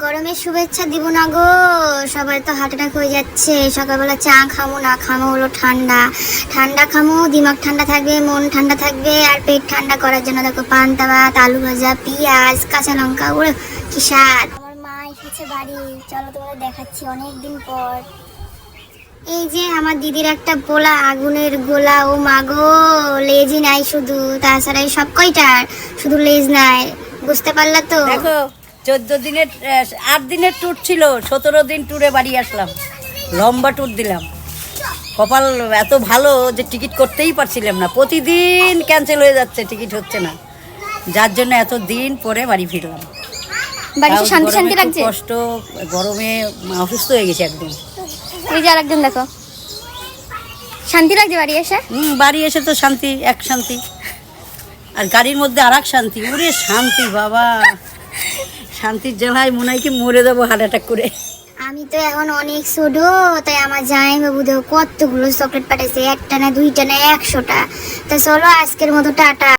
গরমের শুভেচ্ছা দিব না গো, সবাই তো হার্ট অ্যাটাক হয়ে যাচ্ছে। সকালবেলা চা খামো না, খামো হলো ঠান্ডা। ঠান্ডা খামো, দিমাগ ঠান্ডা থাকবে, মন ঠান্ডা থাকবে। আর পেট ঠান্ডা করার জন্য দেখো পান্তা ভাত, আলু ভাজা, পেঁয়াজ, কাঁচা লঙ্কা, ওরে কি স্বাদ। আমার মা এসেছে বাড়ি, চলো তোমাদের দেখাচ্ছি অনেকদিন পর। এই যে আমার দিদির একটা পোলা আগুনের গোলা, ও মাগো লেজই নাই শুধু, তাছাড়া এই সব কয়টার শুধু লেজ নাই, বুঝতে পারলা তো? দেখো 14 দিনের 8 দিনের ট্যুর ছিল, 17 দিন ট্যুরে বাড়ি আসলাম, লম্বা ট্যুর দিলাম। কপাল এত ভালো যে টিকিট করতেই পারছিলাম না, প্রতিদিন ক্যান্সেল হয়ে যাচ্ছে, টিকিট হচ্ছে না, যার জন্য এত দিন পরে বাড়ি ফিরলাম। বাড়িতে তাও শান্তি শান্তি গরমে খুব লাগছে। কষ্ট, গরমে অসুস্থ হয়ে গেছে একদম। এই যে আরেকজন দেখো, শান্তি লাগছে বাড়ি এসে। বাড়ি এসে তো শান্তি, এক শান্তি, আর গাড়ির মধ্যে আর এক শান্তি। ওরে শান্তি বাবা, শান্তির জ্বালায় মনে হয় কি মরে যাবো হার্ট অ্যাটাক করে। আমি তো এখন অনেক ছোট, তাই আমার জামাইবাবু দেখো কতগুলো চকলেট পাঠাইছে, একটা না দুইটা না 100টা। তা চলো আজকের মতো টাটা।